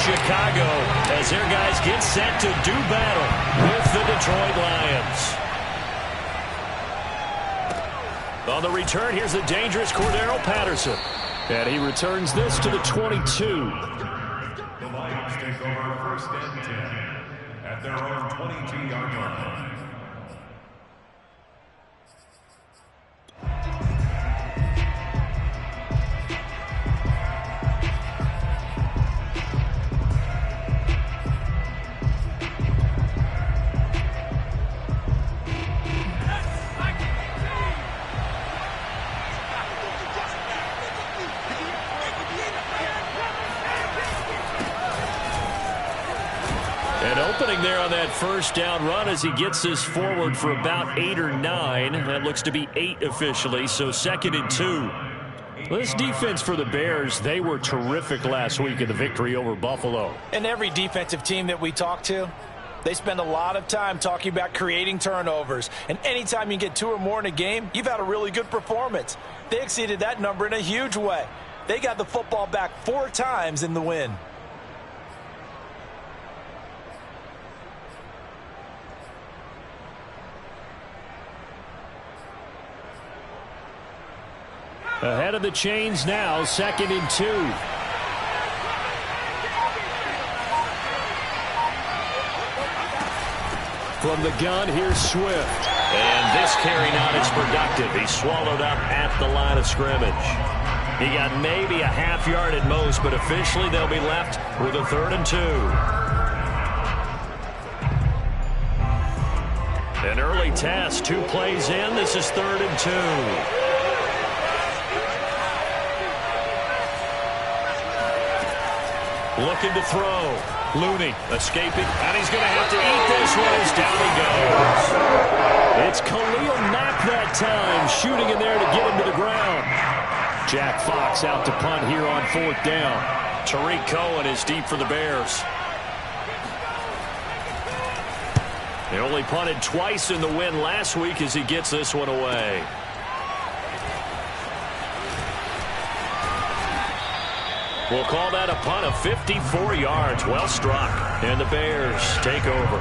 Chicago as their guys get set to do battle with the Detroit Lions. On the return, here's the dangerous Cordero Patterson. And he returns this to the 22. The Lions take over first and 10 at their own 22-yard line. Opening there on that first down run as he gets this forward for about 8 or 9. That looks to be 8 officially, so 2nd and 2. This defense for the Bears, they were terrific last week in the victory over Buffalo. And every defensive team that we talk to, they spend a lot of time talking about creating turnovers. And anytime you get 2 or more in a game, you've had a really good performance. They exceeded that number in a huge way. They got the football back 4 times in the win. Ahead of the chains now, 2nd and 2. From the gun, here's Swift. And this carry not as productive. He's swallowed up at the line of scrimmage. He got maybe a half yard at most, but officially they'll be left with a 3rd and 2. An early test, 2 plays in. This is 3rd and 2. Looking to throw. Looney escaping, and he's going to have to eat this one as down he goes. It's Khalil Mack that time, shooting in there to get him to the ground. Jack Fox out to punt here on 4th down. Tariq Cohen is deep for the Bears. They only punted twice in the win last week as he gets this one away. We'll call that a punt of 54 yards. Well struck. And the Bears take over.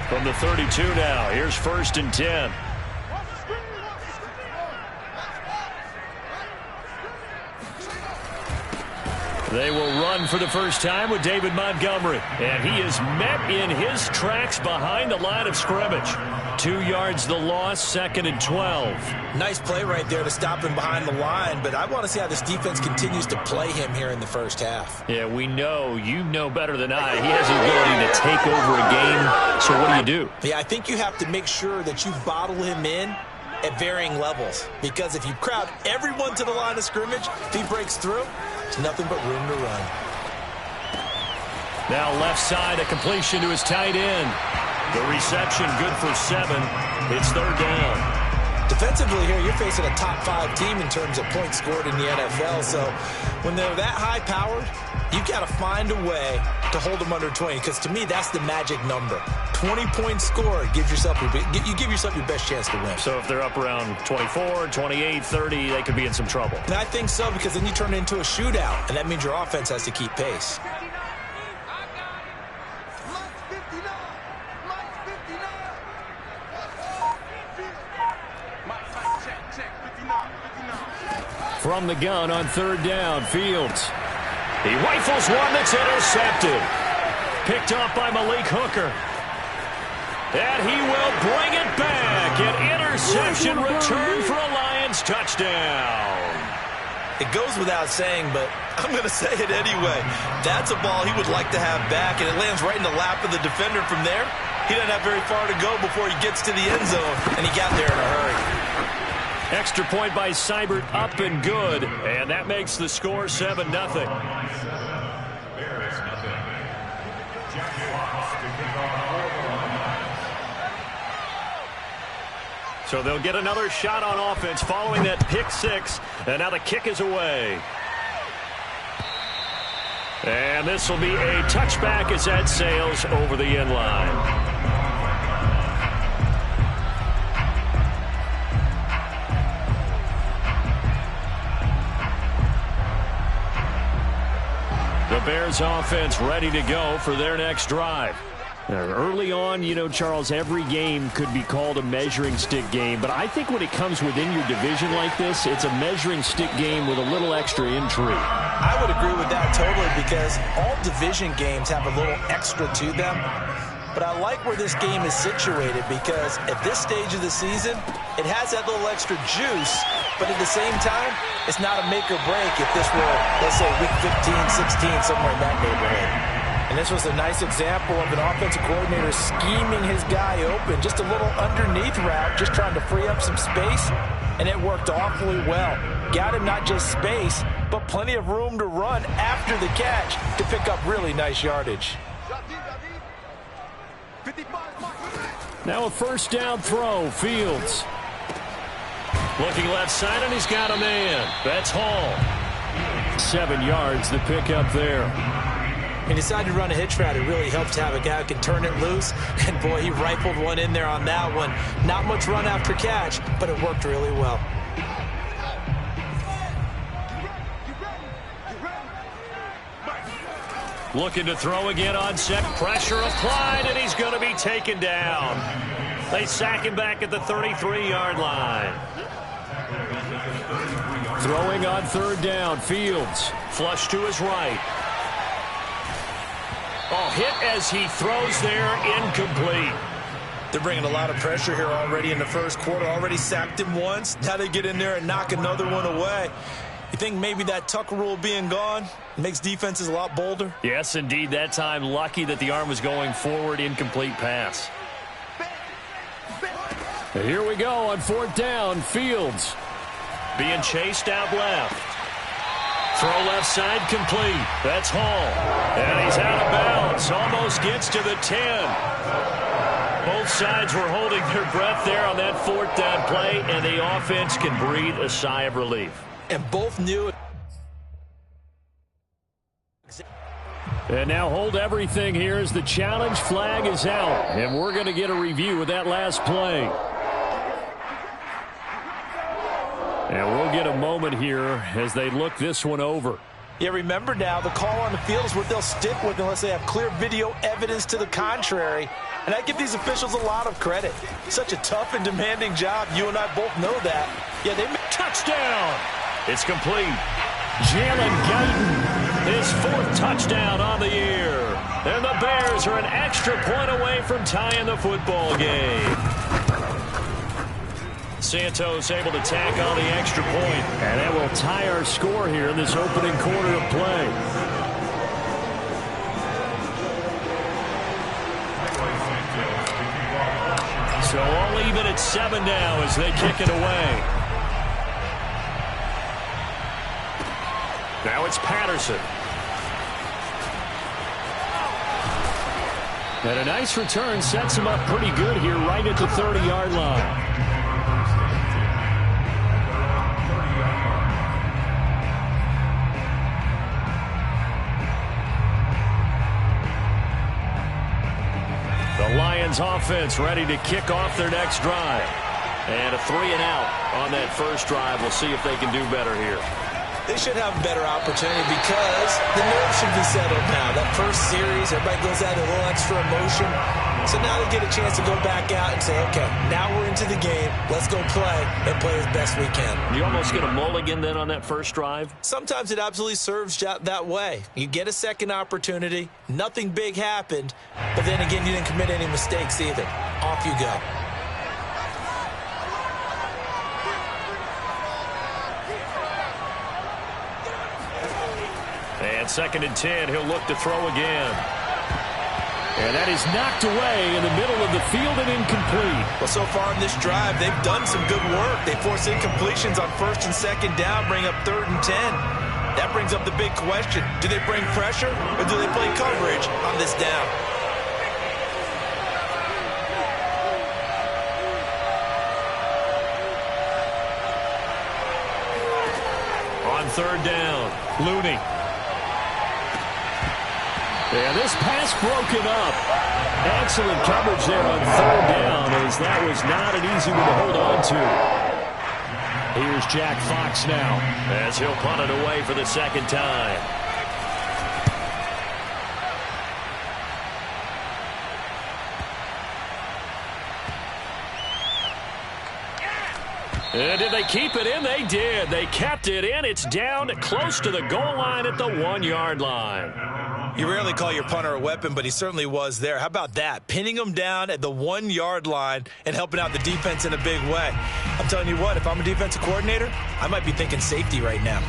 From the 32 now, here's 1st and 10. They will run for the first time with David Montgomery. And he is met in his tracks behind the line of scrimmage. 2 yards the loss, 2nd and 12. Nice play right there to stop him behind the line, but I want to see how this defense continues to play him here in the first half. Yeah, we know, you know better than I, he has the ability to take over a game. So what do? Yeah, I think you have to make sure that you bottle him in at varying levels, because if you crowd everyone to the line of scrimmage, if he breaks through, there's nothing but room to run. Now left side, a completion to his tight end. The reception good for 7. It's 3rd down. Defensively here, you're facing a top 5 team in terms of points scored in the NFL. So when they're that high-powered, you've got to find a way to hold them under 20. Because to me, that's the magic number. 20 points scored, you give yourself your best chance to win. So if they're up around 24, 28, 30, they could be in some trouble. And I think so, because then you turn it into a shootout, and that means your offense has to keep pace. From the gun on 3rd down, Fields. He rifles one that's intercepted. Picked off by Malik Hooker. And he will bring it back. An interception return for a Lions touchdown. It goes without saying, but I'm going to say it anyway. That's a ball he would like to have back, and it lands right in the lap of the defender from there. He doesn't have very far to go before he gets to the end zone, and he got there in a hurry. Extra point by Seibert, up and good. And that makes the score 7-0. So they'll get another shot on offense following that pick six. And now the kick is away. And this will be a touchback as that sails over the end line. The Bears offense ready to go for their next drive. Early on, you know, Charles, every game could be called a measuring stick game. But I think when it comes within your division like this, it's a measuring stick game with a little extra intrigue. I would agree with that totally because all division games have a little extra to them. But I like where this game is situated because at this stage of the season, it has that little extra juice. But at the same time, it's not a make or break if this were, let's say, week 15, 16, somewhere in that neighborhood. And this was a nice example of an offensive coordinator scheming his guy open. Just a little underneath route, just trying to free up some space. And it worked awfully well. Got him not just space, but plenty of room to run after the catch to pick up really nice yardage. Now a first down throw, Fields. Looking left side, and he's got a man. That's Hall. 7 yards, the pickup there. He decided to run a hitch route. It really helped to have a guy who can turn it loose. And, boy, he rifled one in there on that one. Not much run after catch, but it worked really well. Looking to throw again on set. Pressure applied, and he's going to be taken down. They sack him back at the 33-yard line. Throwing on third down, Fields. Flush to his right. Oh, hit as he throws there, incomplete. They're bringing a lot of pressure here already in the first quarter. Already sacked him once. Now they get in there and knock another one away. You think maybe that tuck rule being gone makes defenses a lot bolder? Yes, indeed. That time, lucky that the arm was going forward, incomplete pass. And here we go on fourth down. Fields being chased out left. Throw left side complete. That's Hall. And he's out of bounds. Almost gets to the 10. Both sides were holding their breath there on that fourth down play, and the offense can breathe a sigh of relief. And both knew it. And now hold everything here as the challenge flag is out. And we're going to get a review of that last play. And we'll get a moment here as they look this one over. Yeah, remember now, the call on the field is what they'll stick with unless they have clear video evidence to the contrary. And I give these officials a lot of credit. Such a tough and demanding job. You and I both know that. Yeah, they made touchdown. It's complete. Jalen Guyton, his fourth touchdown on the year. And the Bears are an extra point away from tying the football game. Santos able to tack on the extra point. And that will tie our score here in this opening quarter of play. So all even at 7 now as they kick it away. Now it's Patterson. And a nice return sets him up pretty good here right at the 30-yard line. The Lions offense ready to kick off their next drive. And a 3-and-out on that first drive. We'll see if they can do better here. They should have a better opportunity because the nerves should be settled now. That first series, everybody goes out with a little extra emotion. So now they get a chance to go back out and say, okay, now we're into the game. Let's go play and play as best we can. You almost get a mulligan then on that first drive? Sometimes it absolutely serves that way. You get a second opportunity. Nothing big happened. But then again, you didn't commit any mistakes either. Off you go. And 2nd and 10, he'll look to throw again. And that is knocked away in the middle of the field and incomplete. Well, so far in this drive, they've done some good work. They force incompletions on 1st and 2nd down, bring up 3rd and 10. That brings up the big question. Do they bring pressure or do they play coverage on this down? on third down. Looney. And this pass broken up. Excellent coverage there on third down, as that was not an easy one to hold on to. Here's Jack Fox now, as he'll punt it away for the second time. And did they keep it in? They did. They kept it in. It's down close to the goal line at the 1-yard line. You rarely call your punter a weapon, but he certainly was there. How about that? Pinning him down at the 1-yard line and helping out the defense in a big way. I'm telling you what, if I'm a defensive coordinator, I might be thinking safety right now.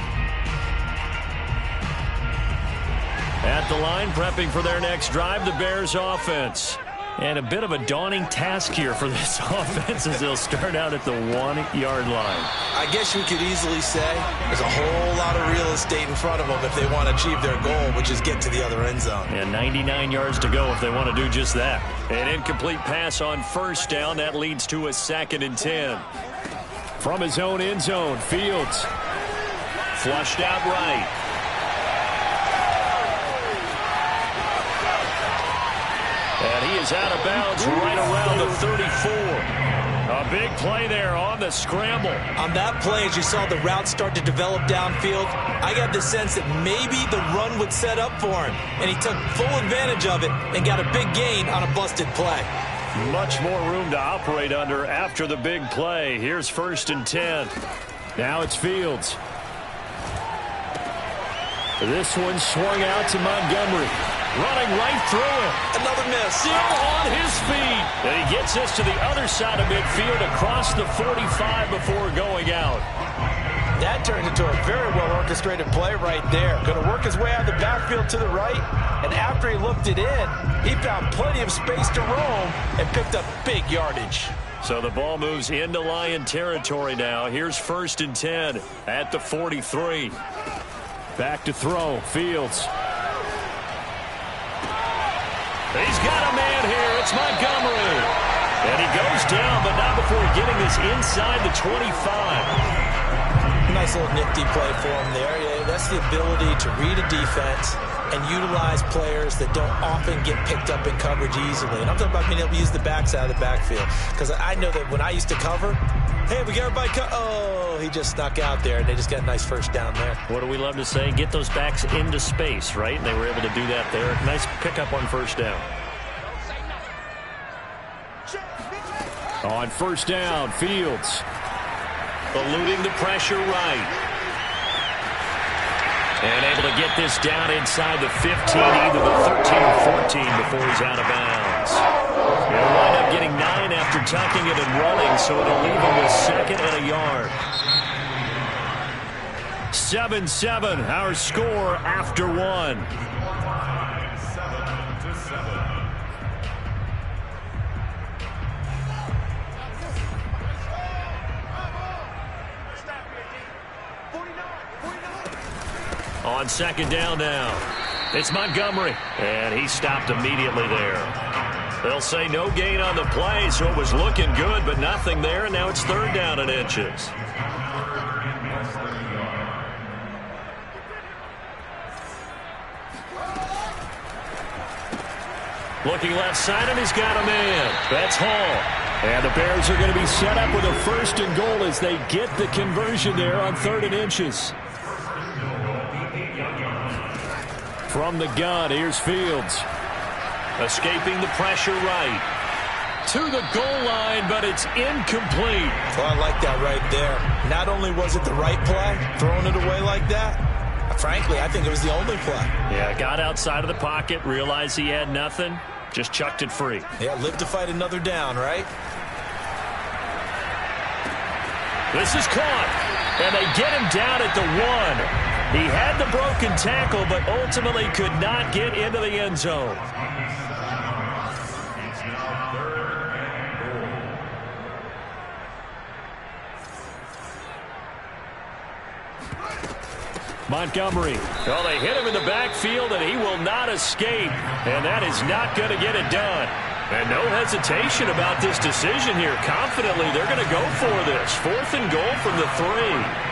At the line, prepping for their next drive, the Bears offense. And a bit of a daunting task here for this offense as they'll start out at the 1-yard line. I guess you could easily say there's a whole lot of real estate in front of them if they want to achieve their goal, which is get to the other end zone. And 99 yards to go if they want to do just that. An incomplete pass on first down. That leads to a 2nd and 10. From his own end zone, Fields. Flushed out right. And he is out of bounds right around the 34. A big play there on the scramble. On that play, as you saw the route start to develop downfield, I got the sense that maybe the run would set up for him. And he took full advantage of it and got a big gain on a busted play. Much more room to operate under after the big play. Here's 1st and 10. Now it's Fields. This one swung out to Montgomery. Running right through it. Another miss. Still on his feet. And he gets this to the other side of midfield across the 45 before going out. That turned into a very well-orchestrated play right there. Going to work his way out of the backfield to the right. And after he looked it in, he found plenty of space to roam and picked up big yardage. So the ball moves into Lion territory now. Here's 1st and 10 at the 43. Back to throw. Fields. He's got a man here. It's Montgomery. And he goes down, but not before getting this inside the 25. Nice little nifty play for him there. Yeah, that's the ability to read a defense and utilize players that don't often get picked up in coverage easily. And I'm talking about being able to use the backside of the backfield. Because I know that when I used to cover, hey, we got everybody oh, he just snuck out there, and they just got a nice first down there. What do we love to say? Get those backs into space, right? And they were able to do that there. Nice pickup on first down. On first down, Fields. Eluding the pressure right. And able to get this down inside the 15, either the 13 or 14 before he's out of bounds. He'll wind up getting 9 after tucking it and running, so it'll leave him with 2nd and a yard. 7-7, our score after 1. On 2nd down now, it's Montgomery, and he stopped immediately there. They'll say no gain on the play, so it was looking good, but nothing there, and now it's 3rd down and inches. Looking left side, and he's got a man. That's Hall. And the Bears are going to be set up with a 1st and goal as they get the conversion there on 3rd and inches. From the gun, here's Fields. Escaping the pressure right. To the goal line, but it's incomplete. Well, I like that right there. Not only was it the right play, throwing it away like that, frankly, I think it was the only play. Yeah, got outside of the pocket, realized he had nothing, just chucked it free. Yeah, live to fight another down, right? This is caught, and they get him down at the 1. He had the broken tackle, but ultimately could not get into the end zone. Montgomery. Well, they hit him in the backfield, and he will not escape. And that is not going to get it done. And no hesitation about this decision here. Confidently, they're going to go for this. 4th and goal from the 3.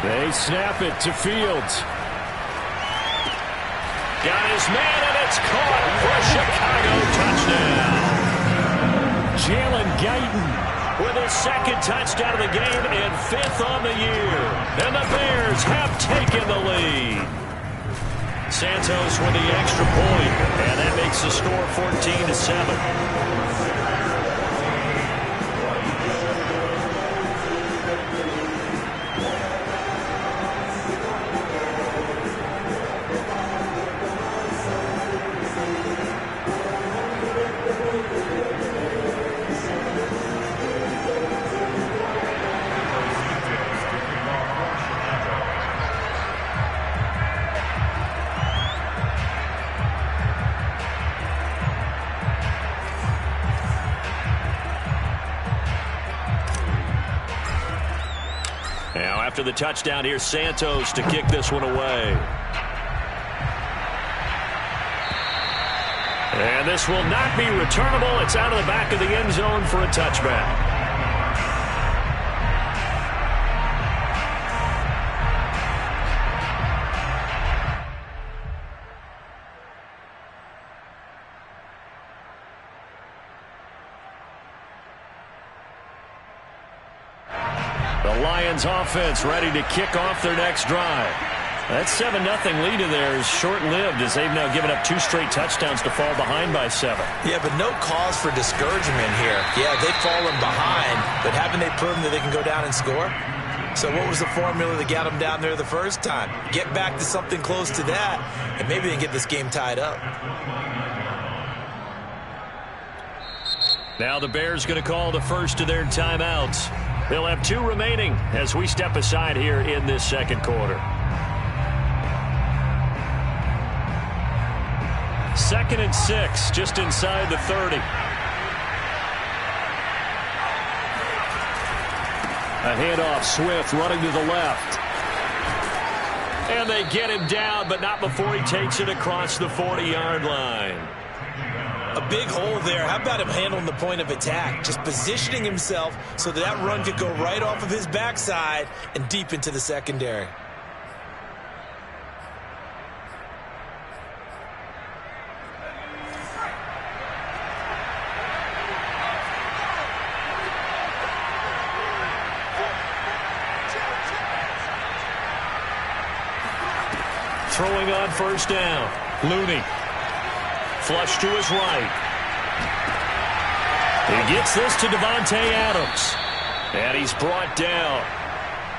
They snap it to Fields. Got his man, and it's caught for a Chicago touchdown. Jalen Guyton with his second touchdown of the game and 5th on the year. And the Bears have taken the lead. Santos with the extra point, and that makes the score 14-7. Now, after the touchdown, here's Santos to kick this one away. And this will not be returnable. It's out of the back of the end zone for a touchback. The Lions offense ready to kick off their next drive. That 7-0 lead of theirs is short-lived as they've now given up 2 straight touchdowns to fall behind by 7. Yeah, but no cause for discouragement here. Yeah, they've fallen behind, but haven't they proven that they can go down and score? So what was the formula that got them down there the first time? Get back to something close to that, and maybe they can get this game tied up. Now the Bears going to call the first of their timeouts. They'll have 2 remaining as we step aside here in this second quarter. 2nd and 6, just inside the 30. A handoff, Swift running to the left. And they get him down, but not before he takes it across the 40-yard line. A big hole there. How about him handling the point of attack? Just positioning himself so that run could go right off of his backside and deep into the secondary. Throwing on first down. Looney. Flush to his right. He gets this to Davante Adams. And he's brought down.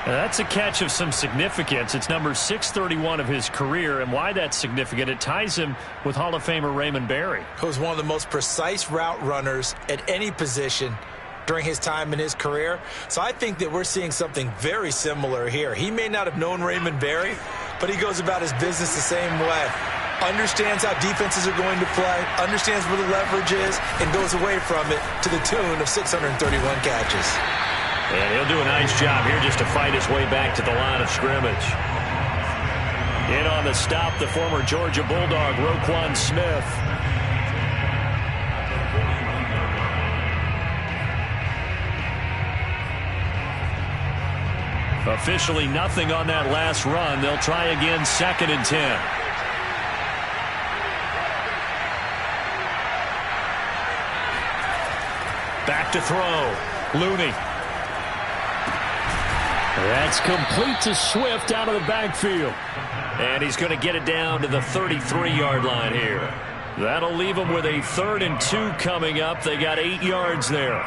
Now that's a catch of some significance. It's number 631 of his career. And why that's significant, it ties him with Hall of Famer Raymond Berry. He was one of the most precise route runners at any position during his time in his career. So I think that we're seeing something very similar here. He may not have known Raymond Berry, but he goes about his business the same way. Understands how defenses are going to play, understands where the leverage is, and goes away from it to the tune of 631 catches. And he'll do a nice job here just to fight his way back to the line of scrimmage. In on the stop, the former Georgia Bulldog, Roquan Smith. Officially nothing on that last run. They'll try again, 2nd and 10. Back to throw. Looney. That's complete to Swift out of the backfield. And he's going to get it down to the 33-yard line here. That'll leave him with a 3rd and 2 coming up. They got 8 yards there.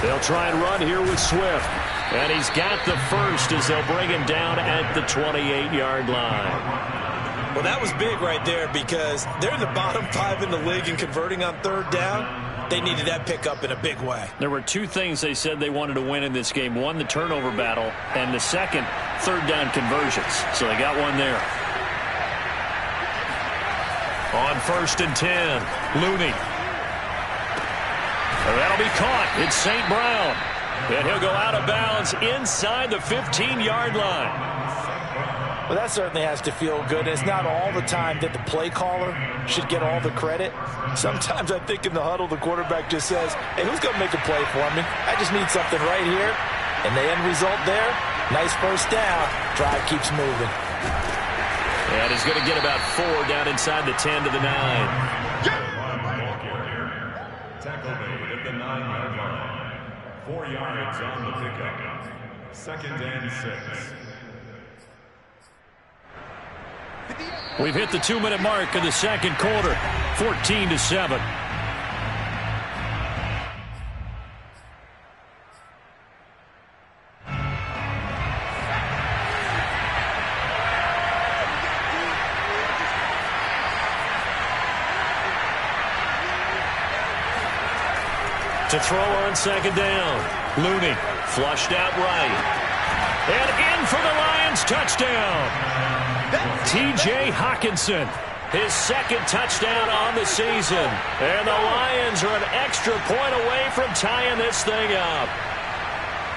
They'll try and run here with Swift. And he's got the first as they'll bring him down at the 28-yard line. Well, that was big right there because they're in the bottom 5 in the league in converting on 3rd down. They needed that pickup in a big way. There were 2 things they said they wanted to win in this game. One, the turnover battle, and the second, 3rd down conversions. So they got one there. On 1st and 10, Looney. That'll be caught. It's St. Brown. And he'll go out of bounds inside the 15-yard line. Well, that certainly has to feel good. It's not all the time that the play caller should get all the credit. Sometimes I think in the huddle, the quarterback just says, hey, who's going to make a play for me? I just need something right here. And the end result there, nice first down. Drive keeps moving. And he's going to get about 4 down inside the 10 to the 9. Tackle made at the 9-yard line. 4 yards on the pickup. 2nd and 6. We've hit the 2-minute mark of the second quarter. 14-7. To throw on second down. Looney flushed out right. And in for the Lions touchdown. T.J. Hockenson, his second touchdown on the season. And the Lions are an extra point away from tying this thing up.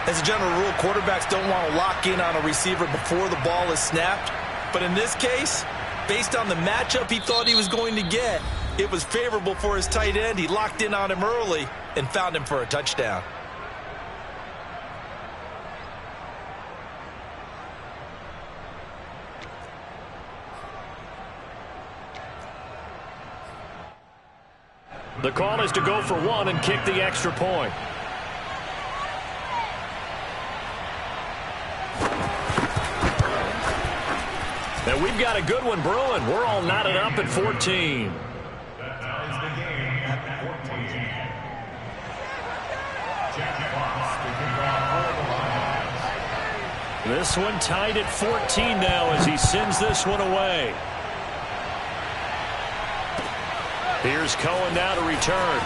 As a general rule, quarterbacks don't want to lock in on a receiver before the ball is snapped. But in this case, based on the matchup he thought he was going to get, it was favorable for his tight end. He locked in on him early and found him for a touchdown. The call is to go for 1 and kick the extra point. And we've got a good one brewing. We're all knotted up at 14. That ties the game at 14. Jack Fox to kick off for the Lions. This one tied at 14 now as he sends this one away. Here's Cohen now to return.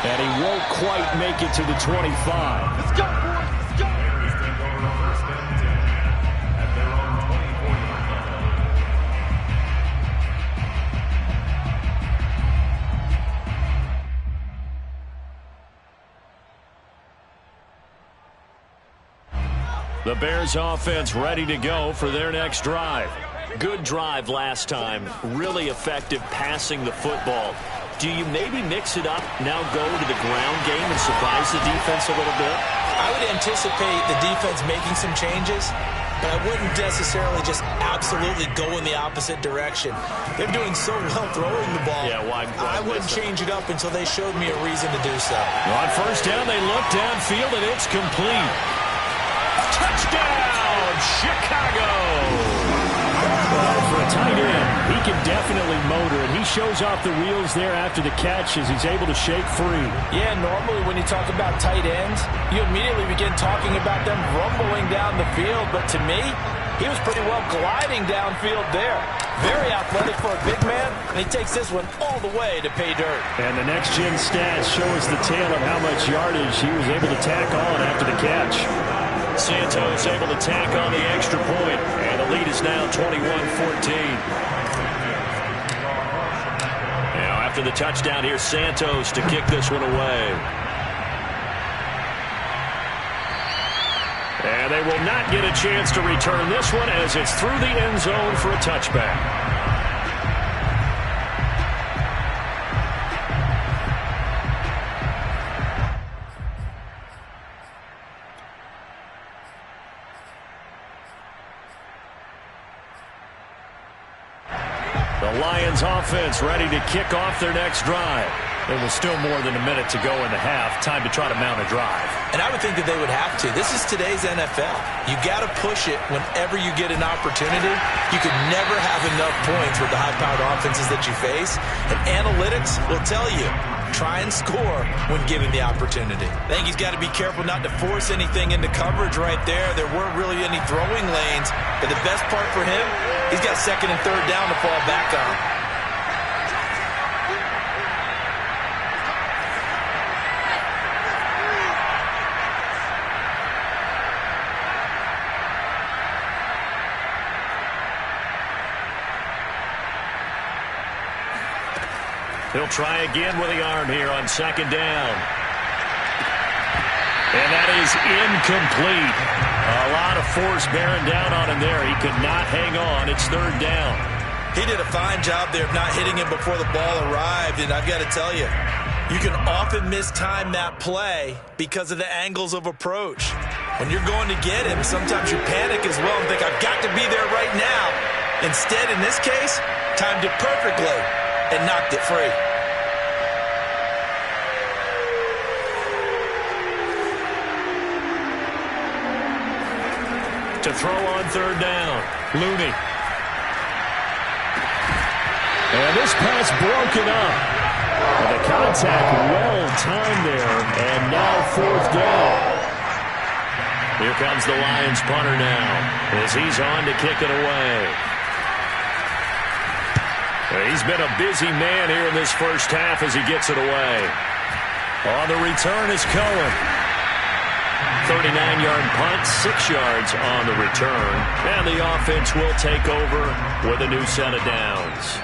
And he won't quite make it to the 25. Let's go, boys. Let's go. Bears take over 1st and 10 at their own 24-yard line. The Bears offense ready to go for their next drive. Good drive last time. Really effective passing the football. Do you maybe mix it up, now go to the ground game and surprise the defense a little bit? I would anticipate the defense making some changes, but I wouldn't necessarily just absolutely go in the opposite direction. They're doing so well throwing the ball. Yeah, why I wouldn't change it up until they showed me a reason to do so. On first down, they look downfield, and it's complete. Touchdown, Chicago! For a tight end, he can definitely motor it. He shows off the wheels there after the catch as he's able to shake free. Yeah, normally when you talk about tight ends, you immediately begin talking about them rumbling down the field. But to me, he was pretty well gliding downfield there. Very athletic for a big man, and he takes this one all the way to pay dirt. And the next-gen stats show us the tale of how much yardage he was able to tack on after the catch. Santos able to tack on the extra point, and the lead is now 21-14. Now after the touchdown, here's Santos to kick this one away. And they will not get a chance to return this one as it's through the end zone for a touchback. The Lions offense ready to kick off their next drive. There was still more than a minute to go in the half. Time to try to mount a drive. And I would think that they would have to. This is today's NFL. You got to push it whenever you get an opportunity. You could never have enough points with the high-powered offenses that you face. And analytics will tell you, try and score when given the opportunity. I think he's got to be careful not to force anything into coverage right there. There weren't really any throwing lanes. But the best part for him, he's got 2nd and 3rd down to fall back on. He'll He'll try again with the arm here on second down. And that is incomplete. A lot of force bearing down on him there. He could not hang on. It's third down. He did a fine job there of not hitting him before the ball arrived. And I've got to tell you, you can often mistime that play because of the angles of approach. When you're going to get him, sometimes you panic as well and think, I've got to be there right now. Instead, in this case, timed it perfectly and knocked it free. To throw on third down, Looney. And this pass broken up. And the contact well timed there, and now fourth down. Here comes the Lions punter now as he's on to kick it away. He's been a busy man here in this first half as he gets it away. On the return is Cohen. 39-yard punt, 6 yards on the return. And the offense will take over with a new set of downs.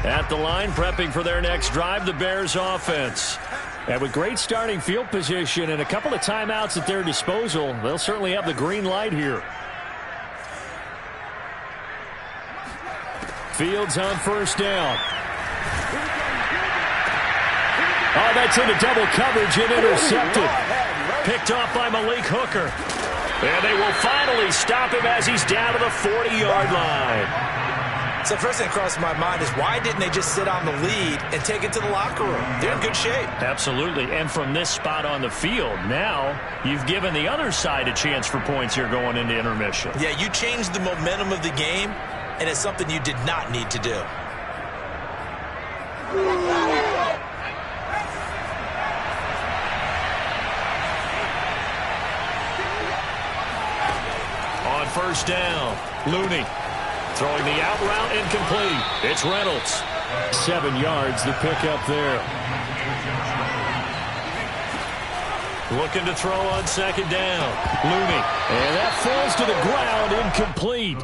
At the line, prepping for their next drive, the Bears offense. And with great starting field position and a couple of timeouts at their disposal, they'll certainly have the green light here. Fields on first down. Oh, that's into double coverage and intercepted. Picked off by Malik Hooker. And they will finally stop him as he's down to the 40-yard line. So the first thing that crosses my mind is why didn't they just sit on the lead and take it to the locker room? They're in good shape. Absolutely. And from this spot on the field, now you've given the other side a chance for points here going into intermission. Yeah, you changed the momentum of the game, and it's something you did not need to do. On first down, Looney. Throwing the out route incomplete. It's Reynolds. 7 yards, the pickup there. Looking to throw on second down. Looney. And that falls to the ground, incomplete.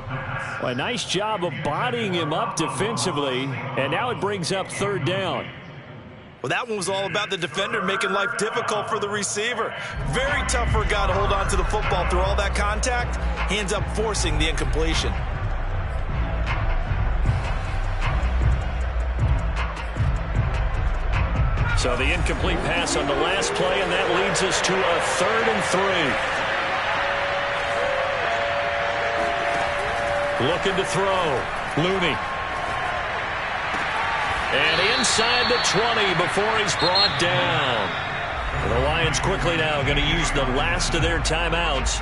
Well, a nice job of bodying him up defensively. And now it brings up third down. Well, that one was all about the defender making life difficult for the receiver. Very tough for a guy to hold on to the football through all that contact. He ends up forcing the incompletion. So the incomplete pass on the last play, and that leads us to a 3rd and 3. Looking to throw. Looney. And inside the 20 before he's brought down. The Lions quickly now going to use the last of their timeouts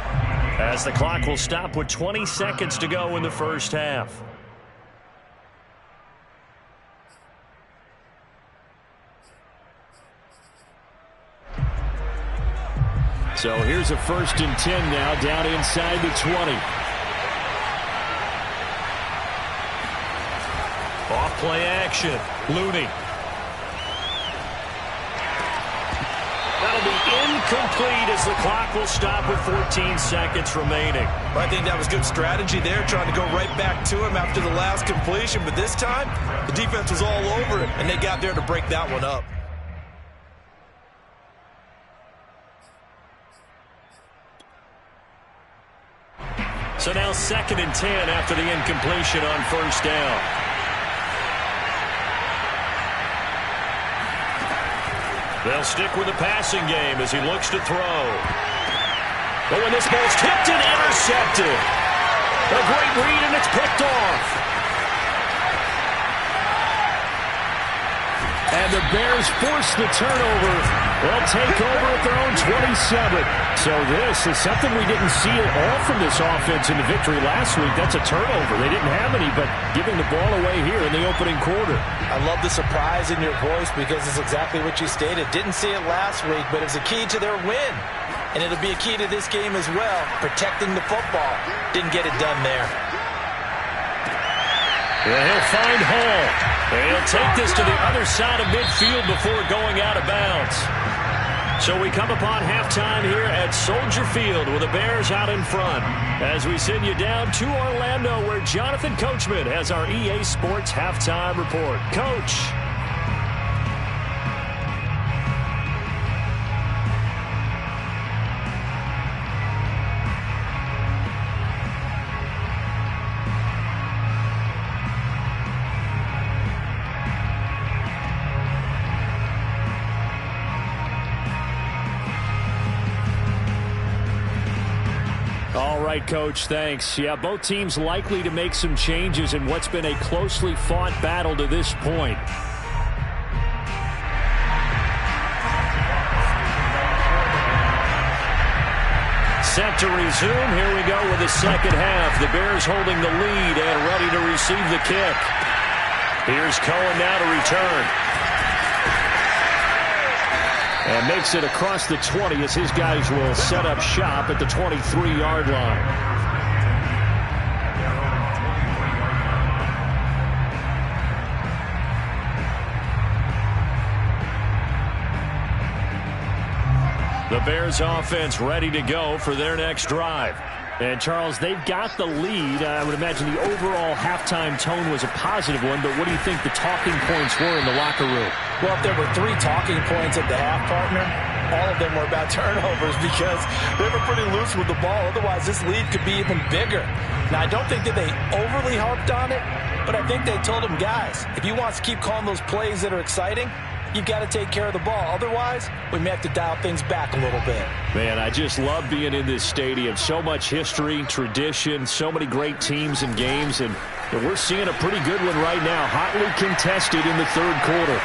as the clock will stop with 20 seconds to go in the first half. So here's a 1st and 10 now down inside the 20. Off play action. Looney. That'll be incomplete as the clock will stop with 14 seconds remaining. I think that was good strategy there, trying to go right back to him after the last completion. But this time, the defense was all over it, and they got there to break that one up. So now 2nd and 10 after the incompletion on first down. They'll stick with the passing game as he looks to throw. But when this ball's tipped and intercepted. A great read and it's picked off. And the Bears force the turnover. They'll take over at their own 27. So this is something we didn't see at all from this offense in the victory last week. That's a turnover. They didn't have any, but giving the ball away here in the opening quarter. I love the surprise in your voice because it's exactly what you stated. Didn't see it last week, but it's a key to their win. And it'll be a key to this game as well, protecting the football. Didn't get it done there. Yeah, he'll find Hall. And he'll take this to the other side of midfield before going out of bounds. So we come upon halftime here at Soldier Field with the Bears out in front as we send you down to Orlando where Jonathan Coachman has our EA Sports halftime report. Coach. All right, Coach, thanks. Yeah, both teams likely to make some changes in what's been a closely fought battle to this point. Set to resume. Here we go with the second half. The Bears holding the lead and ready to receive the kick. Here's Cohen now to return. And makes it across the 20 as his guys will set up shop at the 23-yard line. The Bears offense ready to go for their next drive. And, Charles, they've got the lead. I would imagine the overall halftime tone was a positive one, but what do you think the talking points were in the locker room? Well, if there were 3 talking points at the half, partner, all of them were about turnovers because they were pretty loose with the ball. Otherwise, this lead could be even bigger. Now, I don't think that they overly harped on it, but I think they told them, guys, if you want to keep calling those plays that are exciting, you've got to take care of the ball. Otherwise, we may have to dial things back a little bit. Man, I just love being in this stadium. So much history, tradition, so many great teams and games, and we're seeing a pretty good one right now, hotly contested in the third quarter.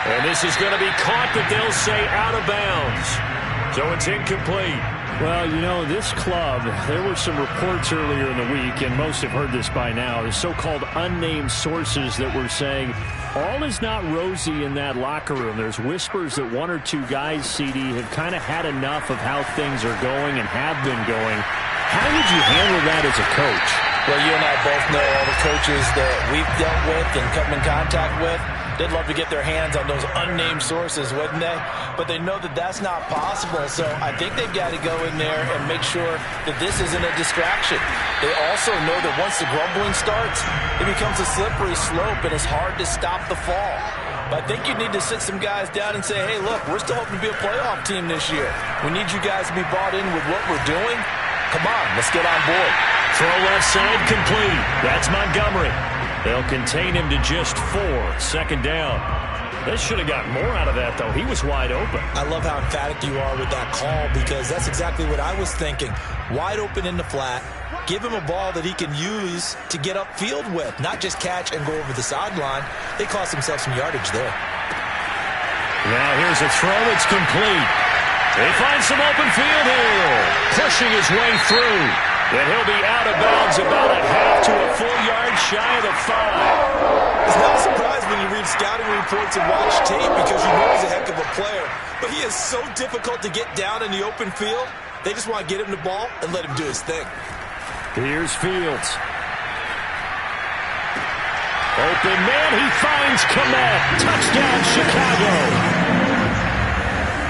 And this is going to be caught, but they'll say out of bounds. So it's incomplete. Well, you know, this club, there were some reports earlier in the week, and most have heard this by now, the so-called unnamed sources that were saying all is not rosy in that locker room. There's whispers that 1 or 2 guys, CD, have kind of had enough of how things are going and have been going. How would you handle that as a coach? Well, you and I both know all the coaches that we've dealt with and come in contact with. They'd love to get their hands on those unnamed sources, wouldn't they? But they know that that's not possible, so I think they've got to go in there and make sure that this isn't a distraction. They also know that once the grumbling starts, it becomes a slippery slope, and it's hard to stop the fall. But I think you need to sit some guys down and say, hey, look, we're still hoping to be a playoff team this year. We need you guys to be bought in with what we're doing. Come on, let's get on board. Throw left side complete. That's Montgomery. They'll contain him to just 4. Second down. They should have got more out of that, though. He was wide open. I love how emphatic you are with that call because that's exactly what I was thinking. Wide open in the flat. Give him a ball that he can use to get upfield with, not just catch and go over the sideline. They cost themselves some yardage there. Now here's a throw that's complete. They find some open field here. Pushing his way through. And he'll be out of bounds about a half to a full yard shy of the 5. It's not a surprise when you read scouting reports and watch tape because you know he's a heck of a player. But he is so difficult to get down in the open field. They just want to get him the ball and let him do his thing. Here's Fields. Open man, he finds Kmet. Touchdown, Chicago.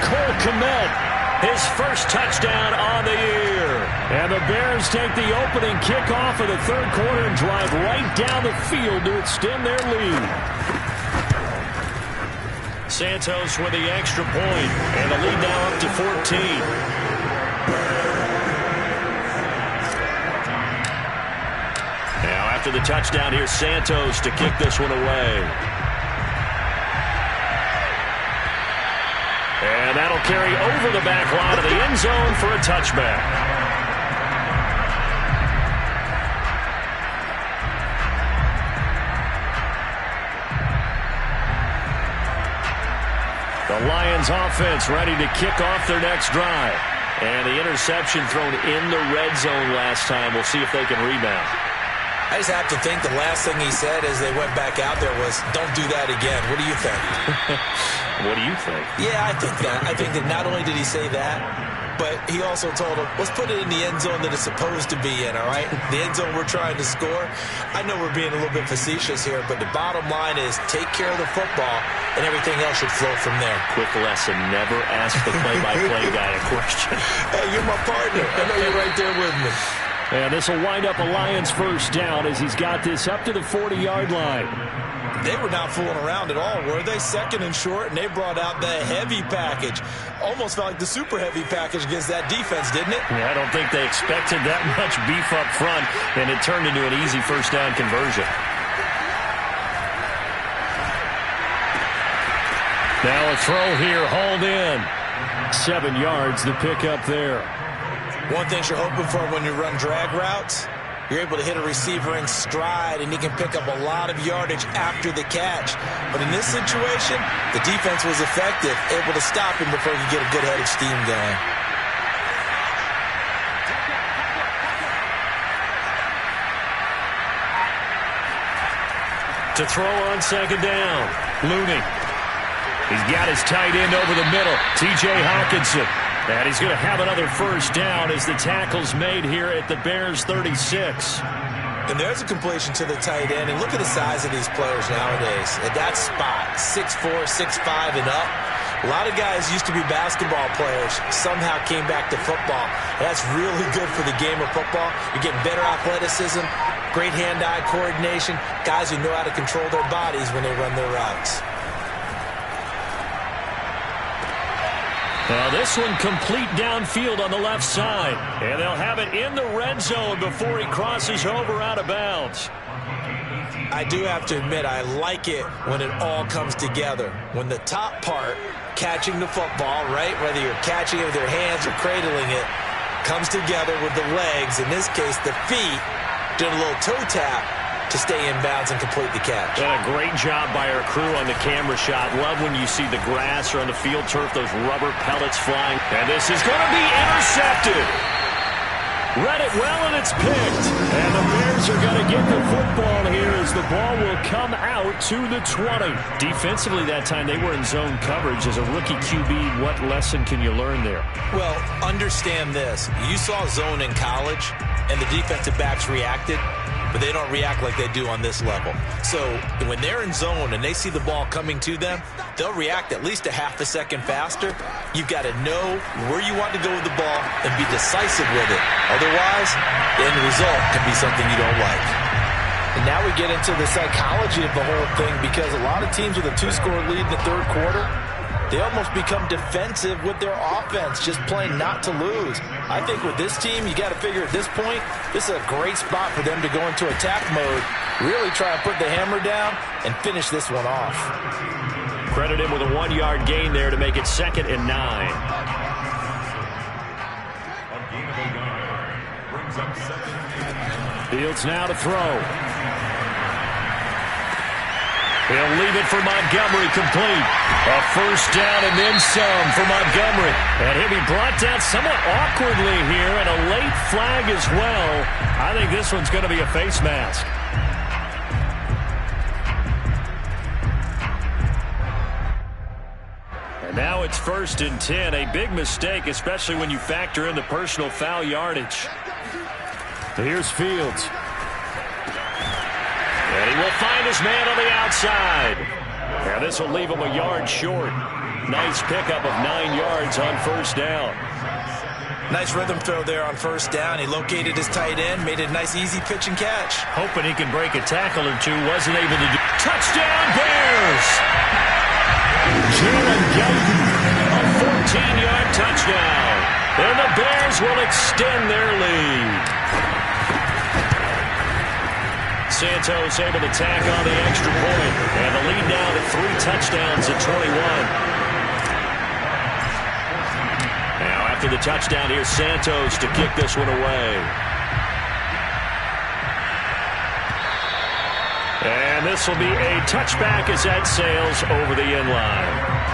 Cole Kmet. His first touchdown on the year. And the Bears take the opening kickoff of the third quarter and drive right down the field to extend their lead. Santos with the extra point, and the lead now up to 14. Now after the touchdown, here's Santos to kick this one away. And that'll carry over the back line of the end zone for a touchback. The Lions offense ready to kick off their next drive. And the interception thrown in the red zone last time. We'll see if they can rebound. I just have to think the last thing he said as they went back out there was, don't do that again. What do you think? What do you think? Yeah, I think that. I think that not only did he say that, but he also told him, let's put it in the end zone that it's supposed to be in, all right? The end zone we're trying to score. I know we're being a little bit facetious here, but the bottom line is take care of the football, and everything else should flow from there. Quick lesson, never ask the play-by-play guy a question. Hey, you're my partner. I know you're right there with me. And this will wind up a Lions first down as he's got this up to the 40-yard line. They were not fooling around at all, were they? Second and short, and they brought out the heavy package. Almost felt like the super heavy package against that defense, didn't it? Yeah, I don't think they expected that much beef up front, and it turned into an easy first down conversion. Now a throw here, hauled in. 7 yards, the pickup there. One thing you're hoping for when you run drag routes, you're able to hit a receiver in stride, and he can pick up a lot of yardage after the catch. But in this situation, the defense was effective, able to stop him before he could get a good head of steam going. To throw on second down, Looney. He's got his tight end over the middle, T.J. Hawkinson. And he's going to have another first down as the tackle's made here at the Bears' 36. And there's a completion to the tight end. And look at the size of these players nowadays. At that spot, 6'4", 6'5", and up. A lot of guys used to be basketball players, somehow came back to football. And that's really good for the game of football. You're getting better athleticism, great hand-eye coordination, guys who know how to control their bodies when they run their routes. Now this one complete downfield on the left side. And they'll have it in the red zone before he crosses over out of bounds. I do have to admit, I like it when it all comes together. When the top part, catching the football, right, whether you're catching it with your hands or cradling it, comes together with the legs, in this case the feet, doing a little toe tap to stay in bounds and complete the catch. And a great job by our crew on the camera shot. Love when you see the grass or on the field turf, those rubber pellets flying. And this is going to be intercepted. Read it well, and it's picked. And the Bears are going to get the football here as the ball will come out to the 20. Defensively that time, they were in zone coverage. As a rookie QB, what lesson can you learn there? Well, understand this. You saw zone in college, and the defensive backs reacted, but they don't react like they do on this level. So when they're in zone and they see the ball coming to them, they'll react at least a half a second faster. You've got to know where you want to go with the ball and be decisive with it. Otherwise, the end result can be something you don't like. And now we get into the psychology of the whole thing, because a lot of teams with a 2-score lead in the third quarter, they almost become defensive with their offense, just playing not to lose. I think with this team, you got to figure at this point, this is a great spot for them to go into attack mode, really try and put the hammer down and finish this one off. Credit him with a 1-yard gain there to make it 2nd and 9. Fields now to throw. He'll leave it for Montgomery, complete. A first down and then some for Montgomery. And he'll be brought down somewhat awkwardly here, and a late flag as well. I think this one's going to be a face mask. And now it's 1st and 10. A big mistake, especially when you factor in the personal foul yardage. Here's Fields. And he will find his man on the outside. And this will leave him a yard short. Nice pickup of 9 yards on first down. Nice rhythm throw there on first down. He located his tight end, made it a nice easy pitch and catch. Hoping he can break a tackle or two. Wasn't able to do. Touchdown Bears! Jalen Guyton, a 14-yard touchdown. And the Bears will extend their lead. Santos able to tack on the extra point. And the lead now to 3 touchdowns at 21. Now after the touchdown, here's Santos to kick this one away. And this will be a touchback as that sails over the end line.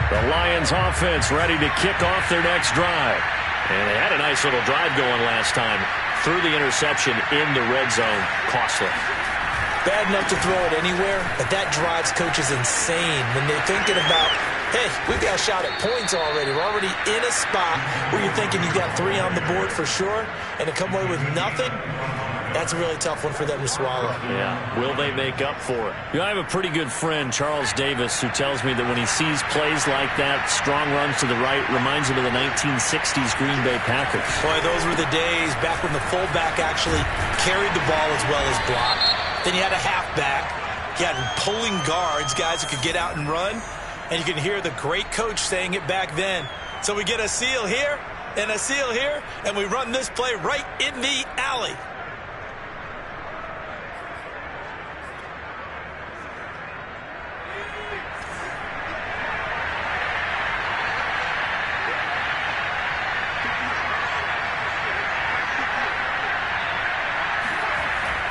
The Lions offense ready to kick off their next drive. And they had a nice little drive going last time. Through the interception in the red zone. Costly. bad enough to throw it anywhere, but that drives coaches insane when they're thinking about, hey, we've got a shot at points already. We're already in a spot where you're thinking you've got 3 on the board for sure, and to come away with nothing, that's a really tough one for them to swallow. Yeah. Will they make up for it? You know, I have a pretty good friend, Charles Davis, who tells me that when he sees plays like that, strong runs to the right, reminds him of the 1960s Green Bay Packers. Boy, those were the days back when the fullback actually carried the ball as well as blocked. Then you had a halfback. You had pulling guards, guys who could get out and run. And you can hear the great coach saying it back then. So we get a seal here and a seal here, and we run this play right in the alley.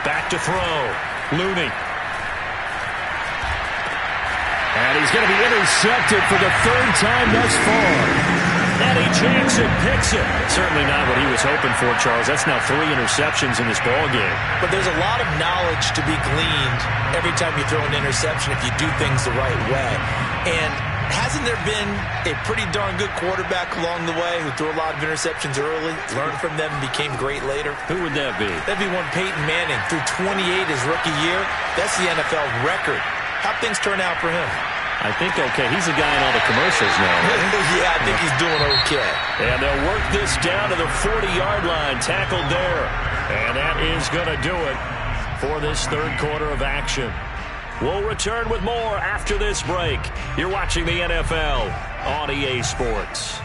Back to throw. Looney. And he's going to be intercepted for the 3rd time thus far. Eddie Jackson picks it. Certainly not what he was hoping for, Charles. That's now 3 interceptions in this ball game. But there's a lot of knowledge to be gleaned every time you throw an interception if you do things the right way. And hasn't there been a pretty darn good quarterback along the way who threw a lot of interceptions early, learned from them, and became great later? Who would that be? That'd be one Peyton Manning. Threw 28 his rookie year. That's the NFL record. How'd things turn out for him? I think okay. He's a guy in all the commercials now. Right? Yeah, I think he's doing okay. And they'll work this down to the 40-yard line. Tackled there. And that is going to do it for this 3rd quarter of action. We'll return with more after this break. You're watching the NFL on EA Sports.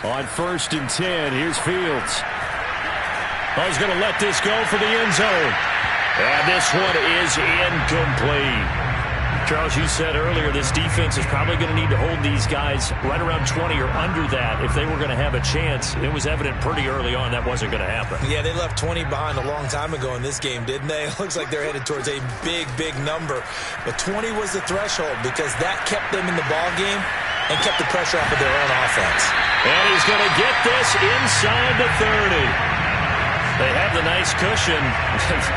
On 1st and 10, here's Fields. Oh, he's going to let this go for the end zone. And this one is incomplete. Charles, you said earlier this defense is probably going to need to hold these guys right around 20 or under that if they were going to have a chance. It was evident pretty early on that wasn't going to happen. Yeah, they left 20 behind a long time ago in this game, didn't they? It looks like they're headed towards a big, big number. But 20 was the threshold because that kept them in the ball game and kept the pressure off of their own offense. And he's going to get this inside the 30. They have the nice cushion.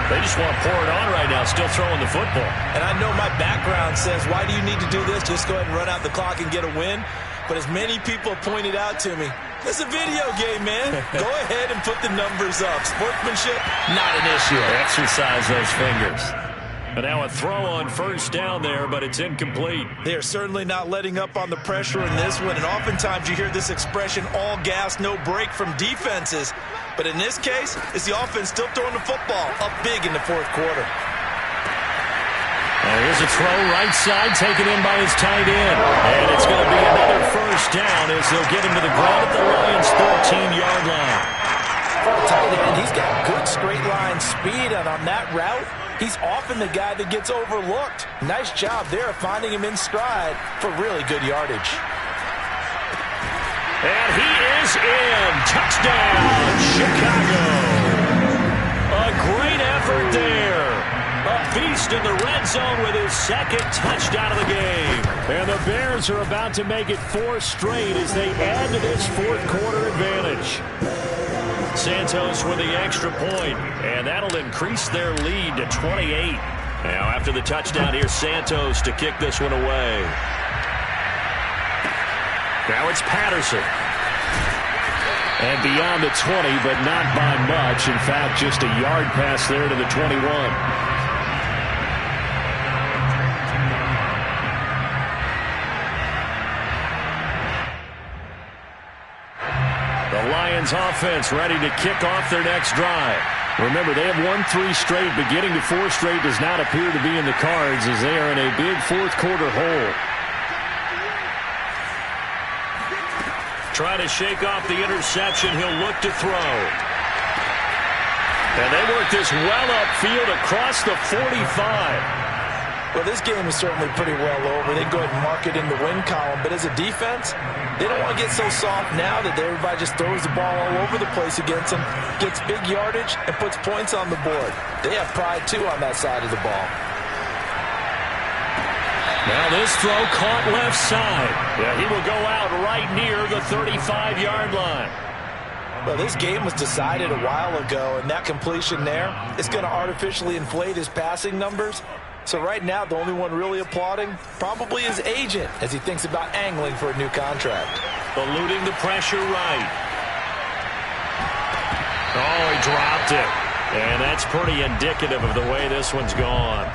They just want to pour it on right now, still throwing the football. And I know my background says, why do you need to do this? Just go ahead and run out the clock and get a win. But as many people pointed out to me, this is a video game, man. Go ahead and put the numbers up. Sportsmanship, not an issue. Exercise those fingers. And now a throw on 1st down there, but it's incomplete. They are certainly not letting up on the pressure in this one. And oftentimes you hear this expression, all gas, no break from defenses. But in this case, it's the offense still throwing the football up big in the 4th quarter. Here's a throw right side taken in by his tight end. And it's going to be another 1st down as they'll get him to the ground at the Lions' 13-yard line. For a tight end, he's got good straight line speed, and on that route, he's often the guy that gets overlooked. Nice job there of finding him in stride for really good yardage. And he is in. Touchdown, Chicago. A great effort there. A beast in the red zone with his 2nd touchdown of the game. And the Bears are about to make it 4 straight as they add to this 4th quarter advantage. Santos with the extra point, and that'll increase their lead to 28. Now after the touchdown, here's Santos to kick this one away. Now it's Patterson. And beyond the 20, but not by much. In fact, just a yard pass there to the 21. The Lions offense ready to kick off their next drive. Remember, they have won 3 straight, but getting to 4 straight does not appear to be in the cards as they are in a big 4th quarter hole. Trying to shake off the interception. He'll look to throw. And they work this well upfield across the 45. Well, this game is certainly pretty well over. They go ahead and mark it in the win column. But as a defense, they don't want to get so soft now that everybody just throws the ball all over the place against them, gets big yardage, and puts points on the board. They have pride, too, on that side of the ball. Now this throw caught left side. Yeah, he will go out right near the 35-yard line. Well, this game was decided a while ago, and that completion there is going to artificially inflate his passing numbers. So right now, the only one really applauding probably his agent as he thinks about angling for a new contract. Eluding the pressure right. Oh, he dropped it. And that's pretty indicative of the way this one's gone.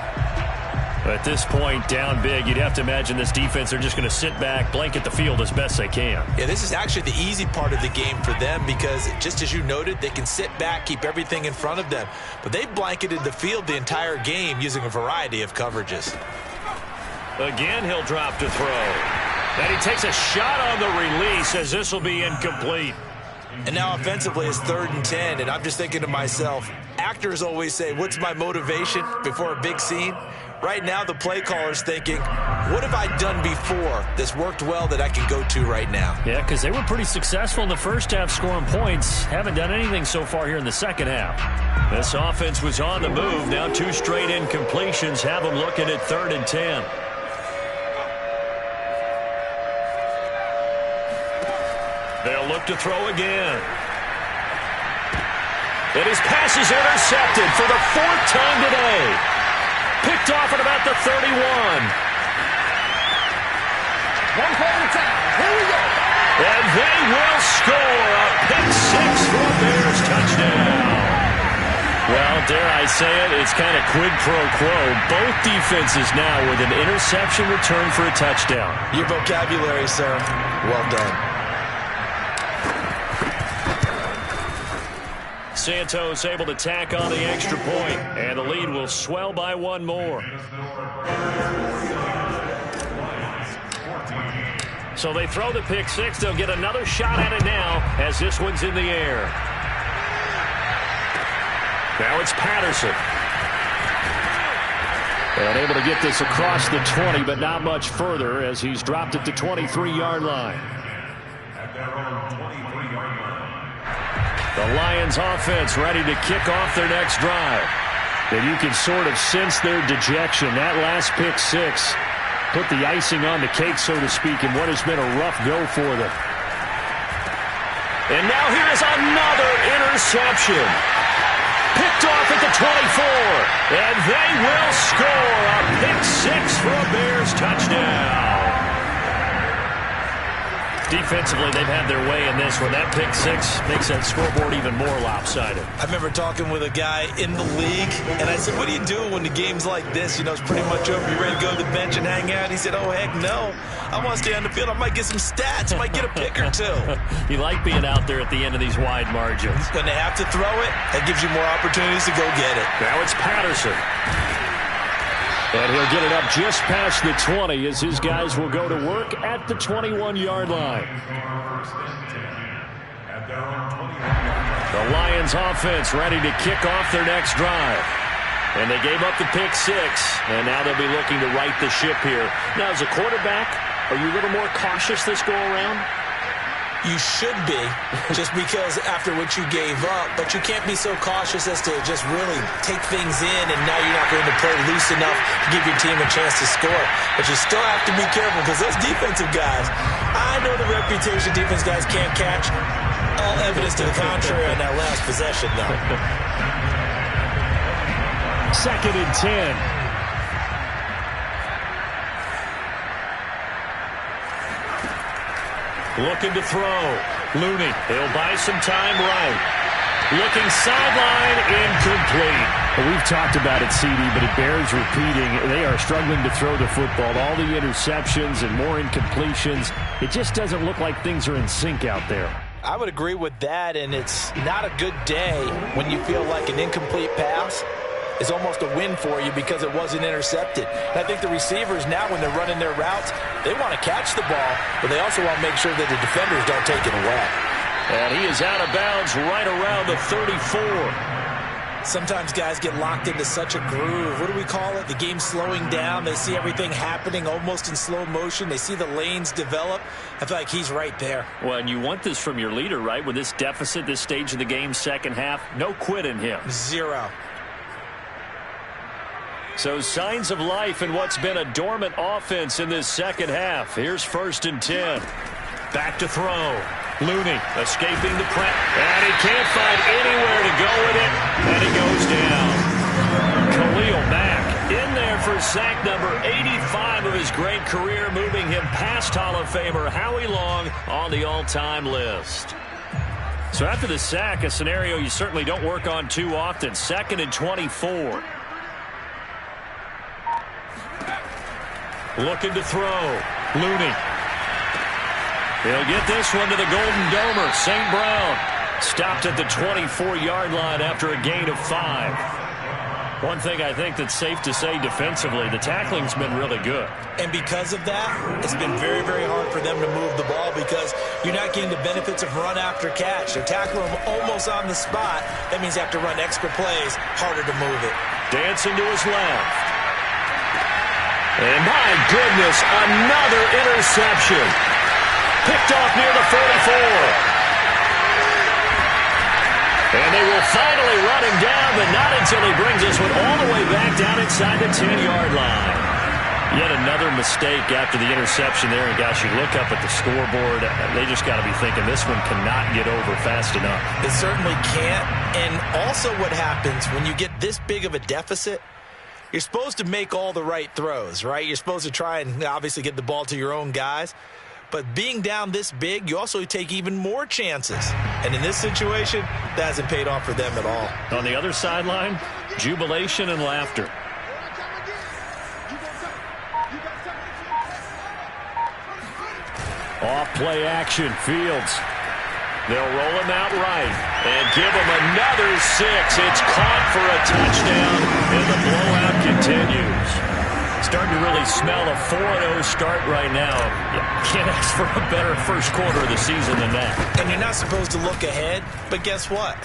At this point, down big, you'd have to imagine this defense are just going to sit back, blanket the field as best they can. Yeah, this is actually the easy part of the game for them because, just as you noted, they can sit back, keep everything in front of them. But they blanketed the field the entire game using a variety of coverages. Again, he'll drop to throw. And he takes a shot on the release as this will be incomplete. And now offensively it's 3rd and 10, and I'm just thinking to myself, actors always say, what's my motivation before a big scene? Right now the play caller's thinking, what have I done before that's worked well that I can go to right now? Yeah, because they were pretty successful in the first half scoring points. Haven't done anything so far here in the second half. This offense was on the move. Now 2 straight incompletions have them looking at 3rd and 10. They'll look to throw again. And his pass is intercepted for the 4th time today. Picked off at about the 31. 1 play at a time. Here we go. And they will score a pick 6 for a Bears touchdown. Well, dare I say it, it's kind of quid pro quo. Both defenses now with an interception return for a touchdown. Your vocabulary, sir. Well done. Santos able to tack on the extra point, and the lead will swell by 1 more. So they throw the pick 6. They'll get another shot at it now as this one's in the air. Now it's Patterson. And able to get this across the 20, but not much further as he's dropped it to 23-yard line. The Lions offense ready to kick off their next drive. And you can sort of sense their dejection. That last pick 6 put the icing on the cake, so to speak, in what has been a rough go for them. And now here is another interception. Picked off at the 24. And they will score a pick 6 for a Bears touchdown. Defensively, they've had their way in this one. That pick 6 makes that scoreboard even more lopsided. I remember talking with a guy in the league, and I said, what do you do when the game's like this? You know, it's pretty much over. You ready to go to the bench and hang out? He said, oh, heck no. I want to stay on the field. I might get some stats. I might get a pick or 2. You like being out there at the end of these wide margins. When they have to throw it, that gives you more opportunities to go get it. Now it's Patterson. And he'll get it up just past the 20 as his guys will go to work at the 21-yard line. The Lions offense ready to kick off their next drive. And they gave up the pick 6, and now they'll be looking to right the ship here. Now, as a quarterback, are you a little more cautious this go-around? You should be, just because after what you gave up, but you can't be so cautious as to just really take things in, and now you're not going to play loose enough to give your team a chance to score. But you still have to be careful because those defensive guys, I know the reputation defense guys can't catch. All evidence to the contrary on that last possession, though. 2nd and 10. Looking to throw. Looney. He'll buy some time right. Looking sideline, incomplete. Well, we've talked about it, CD, but it bears repeating. They are struggling to throw the football. All the interceptions and more incompletions. It just doesn't look like things are in sync out there. I would agree with that, and it's not a good day when you feel like an incomplete pass is almost a win for you because it wasn't intercepted. And I think the receivers now, when they're running their routes, they want to catch the ball, but they also want to make sure that the defenders don't take it away. And he is out of bounds right around the 34. Sometimes guys get locked into such a groove. What do we call it? The game's slowing down. They see everything happening almost in slow motion. They see the lanes develop. I feel like he's right there. Well, and you want this from your leader, right? With this deficit, this stage of the game, second half, no quit in him. 0. So signs of life in what's been a dormant offense in this second half. Here's 1st and 10. Back to throw. Looney escaping the press, and he can't find anywhere to go with it, and he goes down. Khalil Mack in there for sack number 85 of his great career, moving him past Hall of Famer Howie Long on the all-time list. So after the sack, a scenario you certainly don't work on too often. 2nd and 24. Looking to throw. Looney. He'll get this one to the Golden Domer. St. Brown stopped at the 24-yard line after a gain of 5. One thing I think that's safe to say defensively, the tackling's been really good. And because of that, it's been very, very hard for them to move the ball because you're not getting the benefits of run after catch. They're tackling them almost on the spot. That means you have to run extra plays, harder to move it. Dancing to his left. And my goodness, another interception. Picked off near the 44. And they will finally run him down, but not until he brings this one all the way back down inside the 10-yard line. Yet another mistake after the interception there. And, gosh, you look up at the scoreboard, they just got to be thinking this one cannot get over fast enough. It certainly can't. And also what happens when you get this big of a deficit, you're supposed to make all the right throws, right? You're supposed to try and obviously get the ball to your own guys. But being down this big, you also take even more chances. And in this situation, that hasn't paid off for them at all. On the other sideline, jubilation and laughter. Off play action, Fields. They'll roll him out right and give him another 6. It's caught for a touchdown, and the blowout continues. Starting to really smell a 4-0 start right now. Can't ask for a better first quarter of the season than that. And you're not supposed to look ahead, but guess what?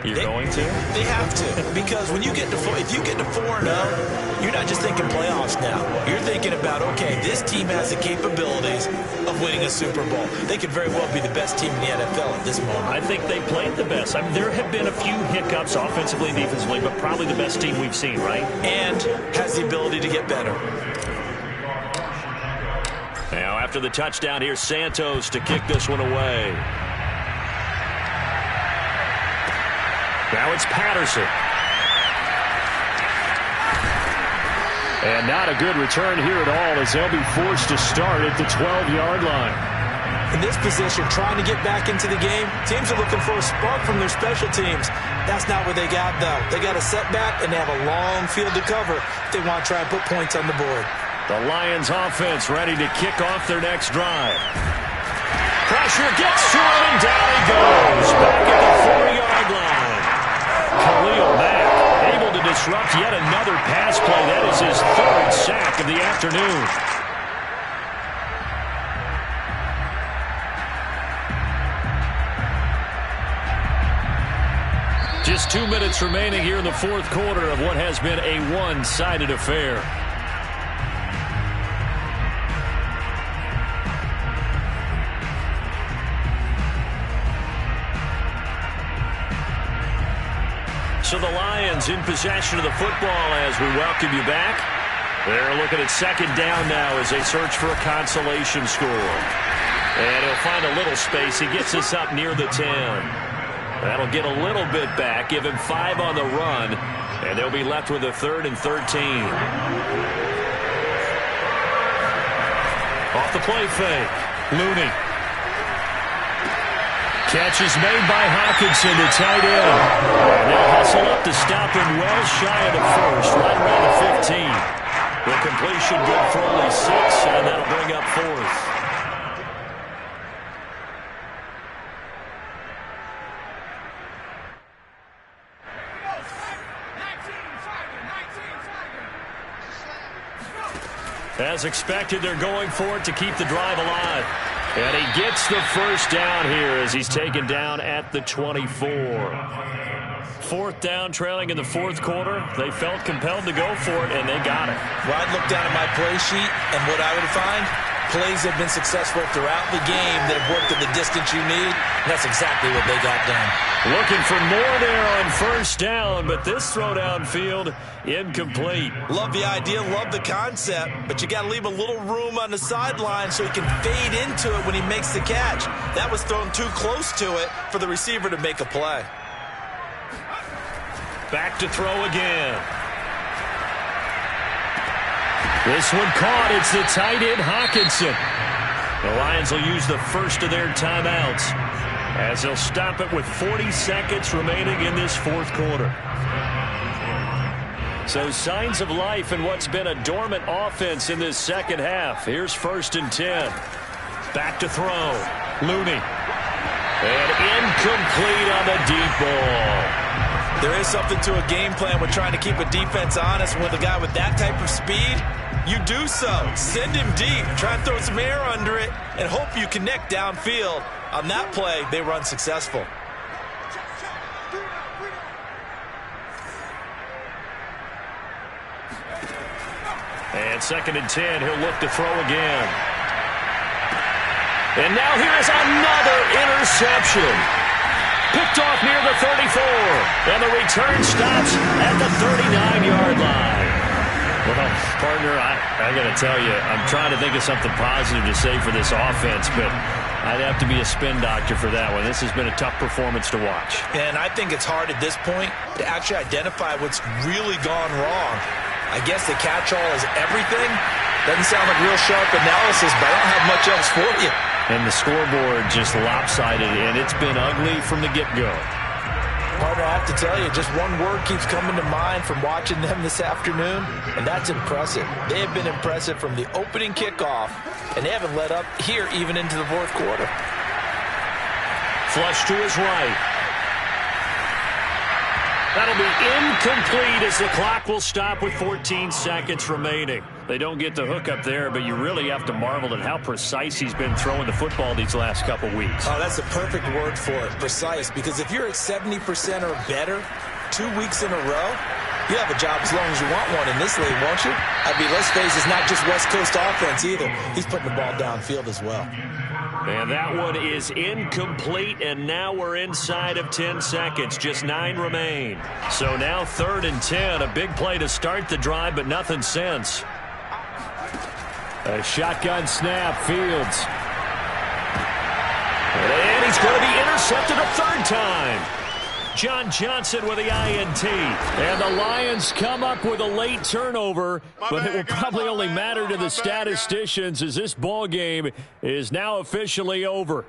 You're going to? They have to. Because when you get to if you get to 4-0, you're not just thinking playoffs now. You're thinking about, okay, this team has the capabilities of winning a Super Bowl. They could very well be the best team in the NFL at this moment. I think they played the best. I mean, there have been a few hiccups offensively and defensively, but probably the best team we've seen, right? And has the ability to get better. Now, after the touchdown, here's Santos to kick this one away. Now it's Patterson. And not a good return here at all as they'll be forced to start at the 12-yard line. In this position, trying to get back into the game, teams are looking for a spark from their special teams. That's not what they got, though. They got a setback, and they have a long field to cover if they want to try and put points on the board. The Lions offense ready to kick off their next drive. Pressure gets to him, and down he goes. Back at the 4-yard line. Khalil Mack able to disrupt yet another pass play. That is his 3rd sack of the afternoon. Just 2 minutes remaining here in the 4th quarter of what has been a one-sided affair. So the Lions in possession of the football as we welcome you back. They're looking at 2nd down now as they search for a consolation score. And he'll find a little space. He gets us up near the 10. That'll get a little bit back, give him 5 on the run, and they'll be left with a 3rd and 13. Off the play fake, Looney. Catch is made by Hawkinson, the tight end. And they'll hustle up to stop him well shy of the 1st, right around the 15. The completion good for only 6, and that'll bring up 4th. As expected, they're going for it to keep the drive alive. And he gets the 1st down here as he's taken down at the 24. 4th down, trailing in the 4th quarter. They felt compelled to go for it, and they got it. Well, I'd look down at my play sheet, and what I would find, plays have been successful throughout the game that have worked at the distance you need. And that's exactly what they got done. Looking for more there on first down, but this throw downfield incomplete. Love the idea, love the concept, but you got to leave a little room on the sideline so he can fade into it when he makes the catch. That was thrown too close to it for the receiver to make a play. Back to throw again. This one caught. It's the tight end, Hawkinson. The Lions will use the first of their timeouts as they'll stop it with 40 seconds remaining in this fourth quarter. So signs of life in what's been a dormant offense in this second half. Here's 1st and 10. Back to throw. Looney. And incomplete on the deep ball. There is something to a game plan with trying to keep a defense honest. With a guy with that type of speed, you do so. Send him deep. Try and throw some air under it and hope you connect downfield. On that play, they were unsuccessful. And 2nd and 10, he'll look to throw again. And now here is another interception. Picked off near the 34. And the return stops at the 39-yard line. Well, partner, I got to tell you, I'm trying to think of something positive to say for this offense, but I'd have to be a spin doctor for that one. This has been a tough performance to watch. And I think it's hard at this point to actually identify what's really gone wrong. I guess the catch-all is everything. Doesn't sound like real sharp analysis, but I don't have much else for you. And the scoreboard just lopsided, and it's been ugly from the get-go. Partner, I have to tell you, just one word keeps coming to mind from watching them this afternoon, and that's impressive. They have been impressive from the opening kickoff, and they haven't let up here even into the fourth quarter. Flush to his right. That'll be incomplete as the clock will stop with 14 seconds remaining. They don't get the hook up there, but you really have to marvel at how precise he's been throwing the football these last couple weeks. Oh, that's the perfect word for it, precise, because if you're at 70% or better 2 weeks in a row, you have a job as long as you want one in this league, won't you? I mean, let's face it, it's not just West Coast offense either. He's putting the ball downfield as well. And that one is incomplete, and now we're inside of 10 seconds. Just 9 remain. So now 3rd and 10. A big play to start the drive, but nothing since. A shotgun snap, Fields. And he's going to be intercepted a 3rd time. John Johnson with the INT. And the Lions come up with a late turnover, but it will probably only matter to the statisticians as this ball game is now officially over.